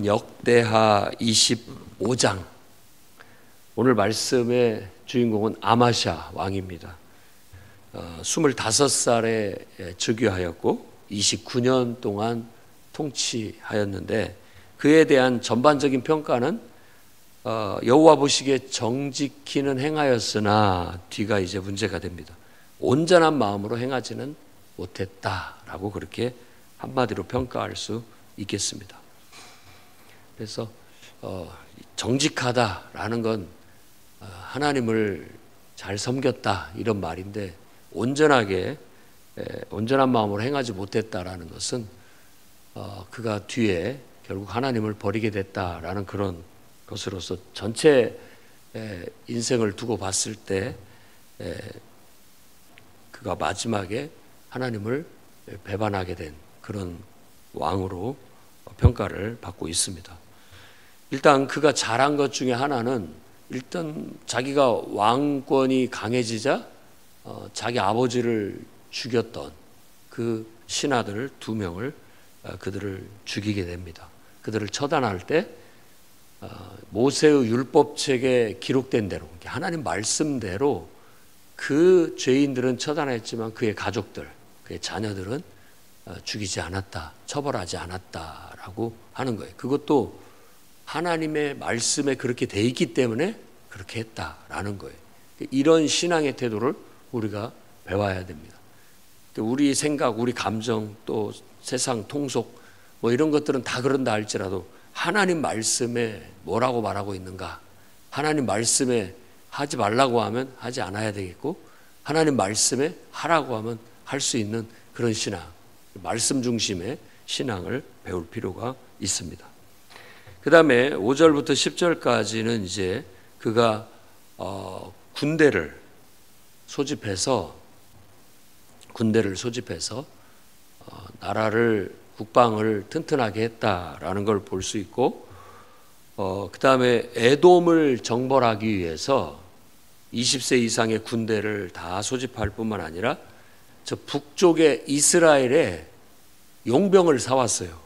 역대하 25장. 오늘 말씀의 주인공은 아마샤 왕입니다. 25살에 즉위하였고 29년 동안 통치하였는데, 그에 대한 전반적인 평가는 여호와 보시기에 정직히는 행하였으나 뒤가 이제 문제가 됩니다. 온전한 마음으로 행하지는 못했다라고 그렇게 한마디로 평가할 수 있겠습니다. 그래서 정직하다라는 건 하나님을 잘 섬겼다 이런 말인데, 온전한 마음으로 행하지 못했다라는 것은 그가 뒤에 결국 하나님을 버리게 됐다라는 그런 것으로서 전체 인생을 두고 봤을 때 그가 마지막에 하나님을 배반하게 된 그런 왕으로 평가를 받고 있습니다. 일단 그가 잘한 것 중에 하나는, 일단 자기가 왕권이 강해지자 자기 아버지를 죽였던 그 신하들 2명을 그들을 죽이게 됩니다. 그들을 처단할 때 모세의 율법책에 기록된 대로, 하나님 말씀대로 그 죄인들은 처단했지만 그의 가족들, 그의 자녀들은 죽이지 않았다, 처벌하지 않았다라고 하는 거예요. 그것도 하나님의 말씀에 그렇게 돼 있기 때문에 그렇게 했다라는 거예요. 이런 신앙의 태도를 우리가 배워야 됩니다. 우리 생각, 우리 감정, 또 세상 통속 이런 것들은 다 그런다 할지라도 하나님 말씀에 뭐라고 말하고 있는가, 하나님 말씀에 하지 말라고 하면 하지 않아야 되겠고, 하나님 말씀에 하라고 하면 할 수 있는 그런 신앙, 말씀 중심의 신앙을 배울 필요가 있습니다. 그 다음에 5절부터 10절까지는 이제 그가 군대를 소집해서 나라를, 국방을 튼튼하게 했다라는 걸 볼 수 있고, 그 다음에 에돔을 정벌하기 위해서 20세 이상의 군대를 다 소집할 뿐만 아니라 저 북쪽의 이스라엘에 용병을 사왔어요.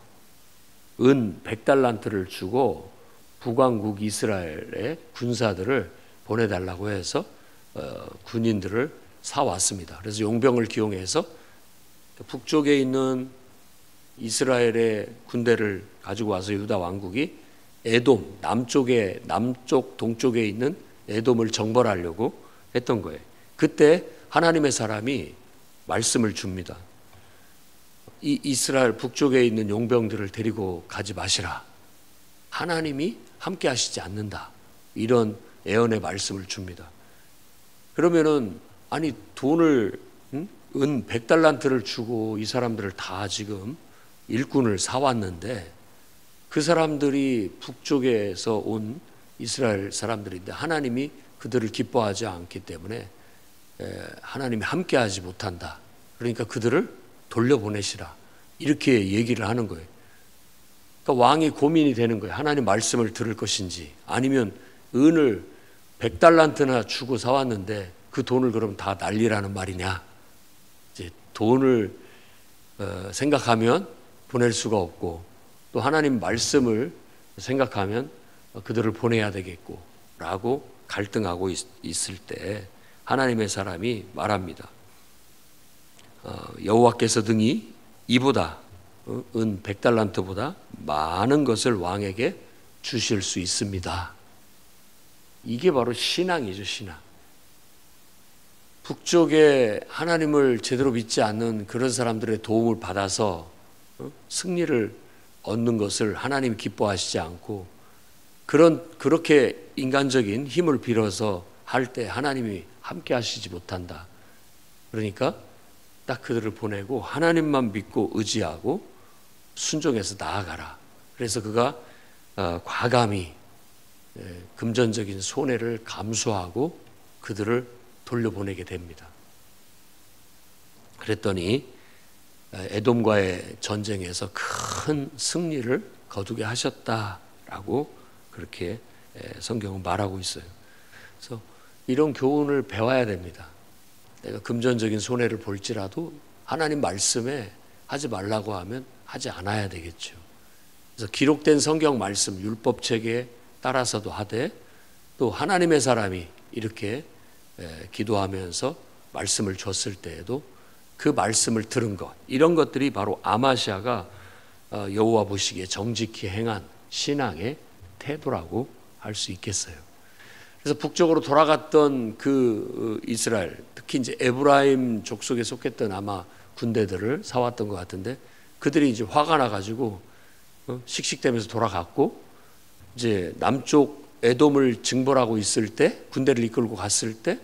은 100달란트를 주고 북왕국 이스라엘의 군사들을 보내달라고 해서 군인들을 사왔습니다. 그래서 용병을 기용해서 북쪽에 있는 이스라엘의 군대를 가지고 와서 유다 왕국이 에돔, 남쪽 동쪽에 있는 에돔을 정벌하려고 했던 거예요. 그때 하나님의 사람이 말씀을 줍니다. 이 이스라엘 북쪽에 있는 용병들을 데리고 가지 마시라. 하나님이 함께 하시지 않는다. 이런 예언의 말씀을 줍니다. 그러면은 돈을 은 100달란트를 주고 이 사람들을 다 지금 일꾼을 사왔는데, 그 사람들이 북쪽에서 온 이스라엘 사람들인데 하나님이 그들을 기뻐하지 않기 때문에 하나님이 함께 하지 못한다. 그러니까 그들을 돌려보내시라. 이렇게 얘기를 하는 거예요. 그러니까 왕이 고민이 되는 거예요. 하나님 말씀을 들을 것인지, 아니면 은을 100달란트나 주고 사왔는데 그 돈을 그럼 다 날리라는 말이냐. 이제 돈을 생각하면 보낼 수가 없고, 또 하나님 말씀을 생각하면 그들을 보내야 되겠고 라고 갈등하고 있을 때 하나님의 사람이 말합니다. 여호와께서 등이 이보다 은 100달란트보다 많은 것을 왕에게 주실 수 있습니다. 이게 바로 신앙이죠, 신앙. 북쪽에 하나님을 제대로 믿지 않는 그런 사람들의 도움을 받아서 승리를 얻는 것을 하나님이 기뻐하시지 않고, 그렇게 인간적인 힘을 빌어서 할 때 하나님이 함께 하시지 못한다. 그러니까 딱 그들을 보내고 하나님만 믿고 의지하고 순종해서 나아가라. 그래서 그가 과감히 금전적인 손해를 감수하고 그들을 돌려보내게 됩니다. 그랬더니 에돔과의 전쟁에서 큰 승리를 거두게 하셨다라고 그렇게 성경은 말하고 있어요. 그래서 이런 교훈을 배워야 됩니다. 내가 금전적인 손해를 볼지라도 하나님 말씀에 하지 말라고 하면 하지 않아야 되겠죠. 그래서 기록된 성경 말씀 율법 체계에 따라서도 하되 또 하나님의 사람이 이렇게 기도하면서 말씀을 줬을 때에도 그 말씀을 들은 것, 이런 것들이 바로 아마시아가 여호와 보시기에 정직히 행한 신앙의 태도라고 할 수 있겠어요. 그래서 북쪽으로 돌아갔던 그 이스라엘, 특히 이제 에브라임 족속에 속했던 아마 군대들을 사왔던 것 같은데, 그들이 이제 화가 나가지고 씩씩대면서 돌아갔고, 이제 남쪽 에돔을 징벌하고 있을 때, 군대를 이끌고 갔을 때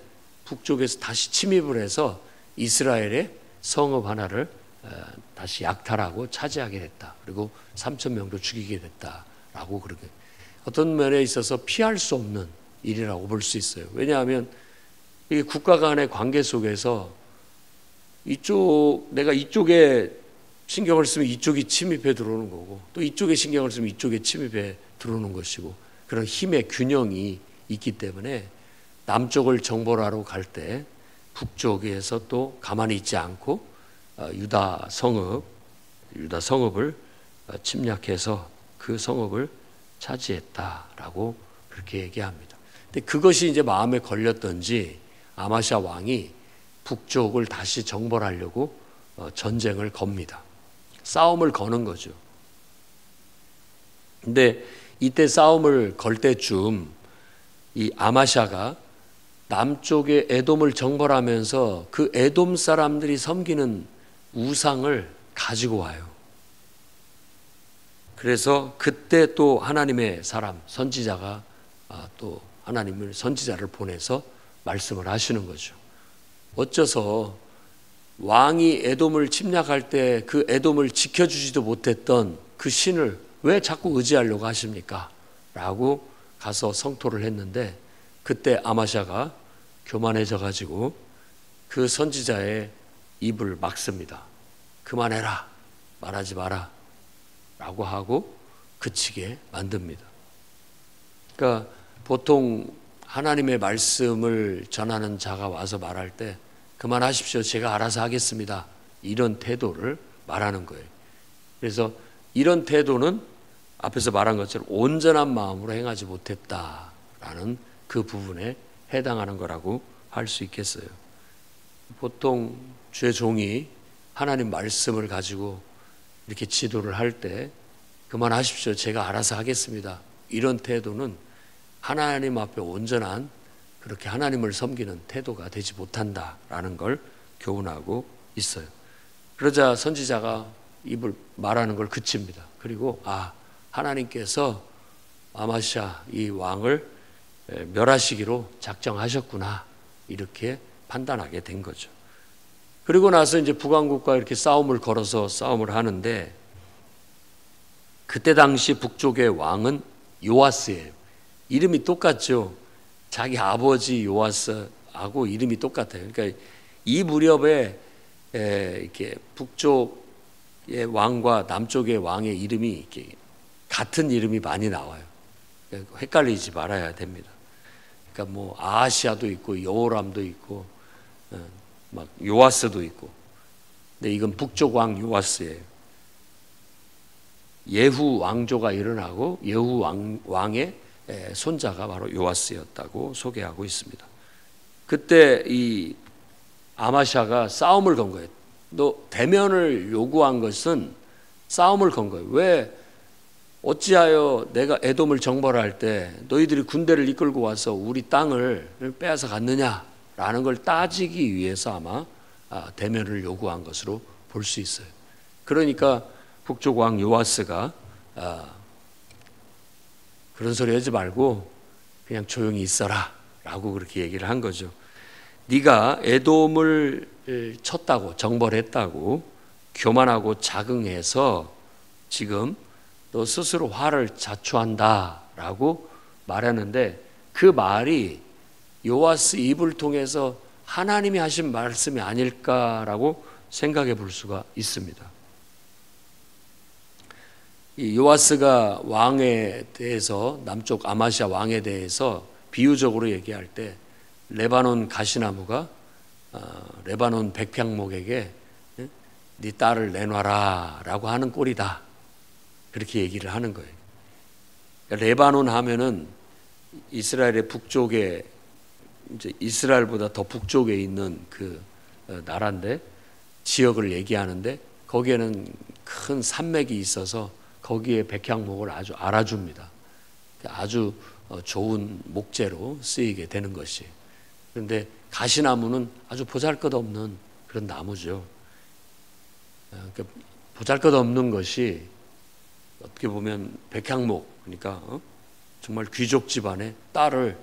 북쪽에서 다시 침입을 해서 이스라엘의 성읍 하나를 다시 약탈하고 차지하게 됐다. 그리고 3,000명도 죽이게 됐다라고 그렇게, 어떤 면에 있어서 피할 수 없는 일이라고 볼 수 있어요. 왜냐하면 이게 국가 간의 관계 속에서 내가 이쪽에 신경을 쓰면 이쪽이 침입해 들어오는 거고, 또 이쪽에 신경을 쓰면 이쪽에 침입해 들어오는 것이고, 그런 힘의 균형이 있기 때문에 남쪽을 정벌하러 갈 때 북쪽에서 또 가만히 있지 않고 유다 성읍을 침략해서 그 성읍을 차지했다라고 그렇게 얘기합니다. 근데 그것이 이제 마음에 걸렸던지 아마시아 왕이 북쪽을 다시 정벌하려고 전쟁을 겁니다. 싸움을 거는 거죠. 근데 이때 싸움을 걸 때쯤 이 아마시아가 남쪽의 에돔을 정벌하면서 그 에돔 사람들이 섬기는 우상을 가지고 와요. 그래서 그때 또 하나님의 사람, 선지자가 또 하나님을 선지자를 보내서 말씀을 하시는 거죠. 어째서 왕이 에돔을 침략할 때 그 에돔을 지켜주지도 못했던 그 신을 왜 자꾸 의지하려고 하십니까? 라고 가서 성토를 했는데, 그때 아마시아가 교만해져 가지고 그 선지자의 입을 막습니다. 그만해라, 말하지 마라 라고 하고 그치게 만듭니다. 그러니까 보통 하나님의 말씀을 전하는 자가 와서 말할 때 그만하십시오, 제가 알아서 하겠습니다, 이런 태도를 말하는 거예요. 그래서 이런 태도는 앞에서 말한 것처럼 온전한 마음으로 행하지 못했다라는 그 부분에 해당하는 거라고 할 수 있겠어요. 보통 주의 종이 하나님 말씀을 가지고 이렇게 지도를 할 때 그만하십시오, 제가 알아서 하겠습니다, 이런 태도는 하나님 앞에 온전한, 그렇게 하나님을 섬기는 태도가 되지 못한다라는 걸 교훈하고 있어요. 그러자 선지자가 입을 말하는 걸 그칩니다. 그리고 하나님께서 아마시아 이 왕을 멸하시기로 작정하셨구나, 이렇게 판단하게 된 거죠. 그리고 나서 이제 북왕국과 이렇게 싸움을 걸어서 싸움을 하는데, 그때 당시 북쪽의 왕은 요아스예요. 이름이 똑같죠. 자기 아버지 요아스하고 이름이 똑같아요. 그러니까 이 무렵에 이렇게 북쪽의 왕과 남쪽의 왕의 이름이 이렇게 같은 이름이 많이 나와요. 헷갈리지 말아야 됩니다. 그러니까 뭐 아하시아도 있고 여호람도 있고 막 요아스도 있고, 근데 이건 북쪽 왕 요아스예요. 예후 왕조가 일어나고 예후 왕의 손자가 바로 요아스였다고 소개하고 있습니다. 그때 이 아마시아가 싸움을 건 거예요. 대면을 요구한 것은 싸움을 건 거예요. 왜 어찌하여 내가 에돔을 정벌할 때 너희들이 군대를 이끌고 와서 우리 땅을 빼앗아 갔느냐라는 걸 따지기 위해서 아마 대면을 요구한 것으로 볼 수 있어요. 그러니까 북쪽 왕 요아스가 그런 소리 하지 말고 그냥 조용히 있어라 라고 그렇게 얘기를 한 거죠. 네가 에돔을 쳤다고, 정벌했다고 교만하고 자긍해서 지금 너 스스로 화를 자초한다 라고 말하는데, 그 말이 요아스 입을 통해서 하나님이 하신 말씀이 아닐까라고 생각해 볼 수가 있습니다. 이 요아스가 왕에 대해서, 남쪽 아마시아 왕에 대해서 비유적으로 얘기할 때 레바논 가시나무가 레바논 백향목에게 네 딸을 내놔라 라고 하는 꼴이다, 그렇게 얘기를 하는 거예요. 레바논 하면은 이스라엘의 북쪽에, 이제 이스라엘보다 더 북쪽에 있는 그 나라인데, 지역을 얘기하는데, 거기에는 큰 산맥이 있어서 거기에 백향목을 아주 알아줍니다. 아주 좋은 목재로 쓰이게 되는 것이. 그런데 가시나무는 아주 보잘것없는 그런 나무죠. 그러니까 보잘것없는 것이 어떻게 보면 백향목, 그러니까 정말 귀족 집안의 딸을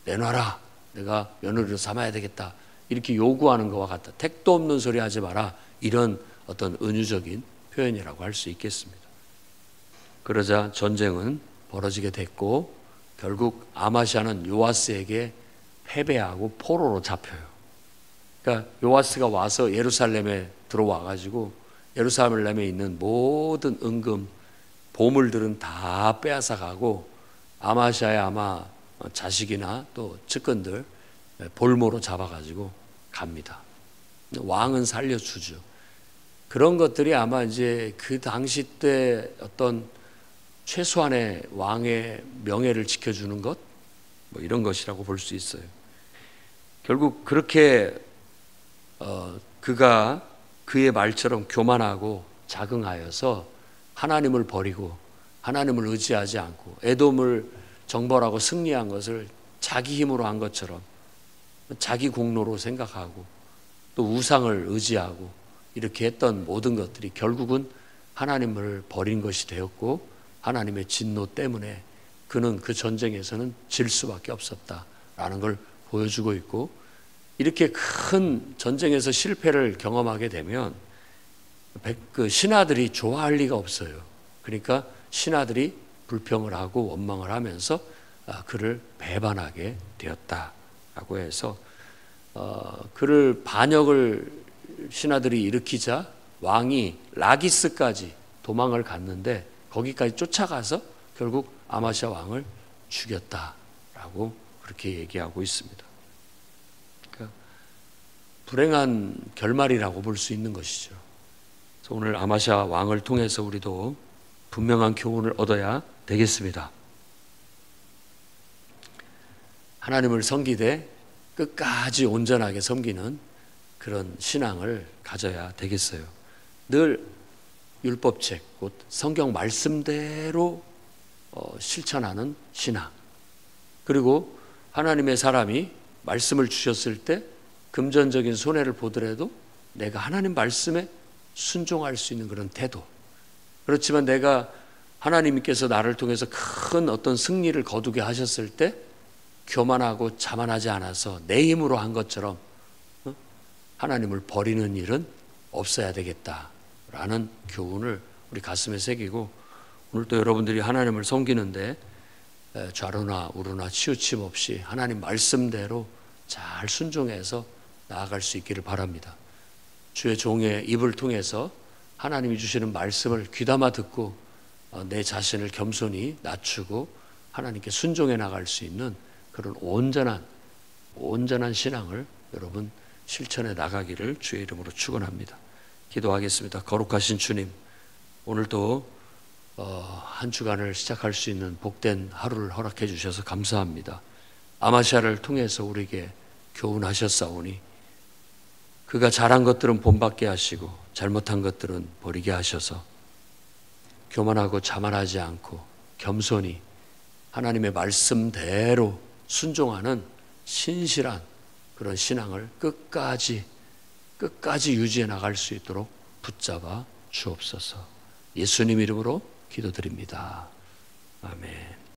내놔라, 내가 며느리로 삼아야 되겠다, 이렇게 요구하는 것과 같다. 택도 없는 소리 하지 마라, 이런 어떤 은유적인 표현이라고 할 수 있겠습니다. 그러자 전쟁은 벌어지게 됐고 결국 아마시아는 요아스에게 패배하고 포로로 잡혀요. 그러니까 요아스가 와서 예루살렘에 들어와 가지고 예루살렘에 있는 모든 은금 보물들은 다 빼앗아 가고, 아마시아의 아마 자식이나 또 측근들 볼모로 잡아 가지고 갑니다. 왕은 살려주죠. 그런 것들이 아마 이제 그 당시 때 어떤 최소한의 왕의 명예를 지켜주는 것, 뭐 이런 것이라고 볼 수 있어요. 결국 그렇게 그가 그의 말처럼 교만하고 자긍하여서 하나님을 버리고 하나님을 의지하지 않고 에돔을 정벌하고 승리한 것을 자기 힘으로 한 것처럼 자기 공로로 생각하고 또 우상을 의지하고 이렇게 했던 모든 것들이 결국은 하나님을 버린 것이 되었고, 하나님의 진노 때문에 그는 그 전쟁에서는 질 수밖에 없었다라는 걸 보여주고 있고, 이렇게 큰 전쟁에서 실패를 경험하게 되면 그 신하들이 좋아할 리가 없어요. 그러니까 신하들이 불평을 하고 원망을 하면서 그를 배반하게 되었다라고 해서 그를 반역을 신하들이 일으키자 왕이 라기스까지 도망을 갔는데 거기까지 쫓아가서 결국 아마시아 왕을 죽였다라고 그렇게 얘기하고 있습니다. 그러니까 불행한 결말이라고 볼 수 있는 것이죠. 그래서 오늘 아마시아 왕을 통해서 우리도 분명한 교훈을 얻어야 되겠습니다. 하나님을 섬기되 끝까지 온전하게 섬기는 그런 신앙을 가져야 되겠어요. 늘 율법책, 곧 성경 말씀대로 실천하는 신앙. 그리고 하나님의 사람이 말씀을 주셨을 때 금전적인 손해를 보더라도 내가 하나님 말씀에 순종할 수 있는 그런 태도. 그렇지만 내가 하나님께서 나를 통해서 큰 어떤 승리를 거두게 하셨을 때 교만하고 자만하지 않아서 내 힘으로 한 것처럼 하나님을 버리는 일은 없어야 되겠다라는 교훈을 우리 가슴에 새기고, 오늘 또 여러분들이 하나님을 섬기는데 좌로나 우로나 치우침 없이 하나님 말씀대로 잘 순종해서 나아갈 수 있기를 바랍니다. 주의 종의 입을 통해서 하나님이 주시는 말씀을 귀담아 듣고 내 자신을 겸손히 낮추고 하나님께 순종해 나갈 수 있는 그런 온전한 신앙을 여러분 실천해 나가기를 주의 이름으로 축원합니다. 기도하겠습니다. 거룩하신 주님, 오늘도 한 주간을 시작할 수 있는 복된 하루를 허락해 주셔서 감사합니다. 아마시아를 통해서 우리에게 교훈하셨사오니 그가 잘한 것들은 본받게 하시고 잘못한 것들은 버리게 하셔서 교만하고 자만하지 않고 겸손히 하나님의 말씀대로 순종하는 신실한 그런 신앙을 끝까지 유지해 나갈 수 있도록 붙잡아 주옵소서. 예수님 이름으로 기도드립니다. 아멘.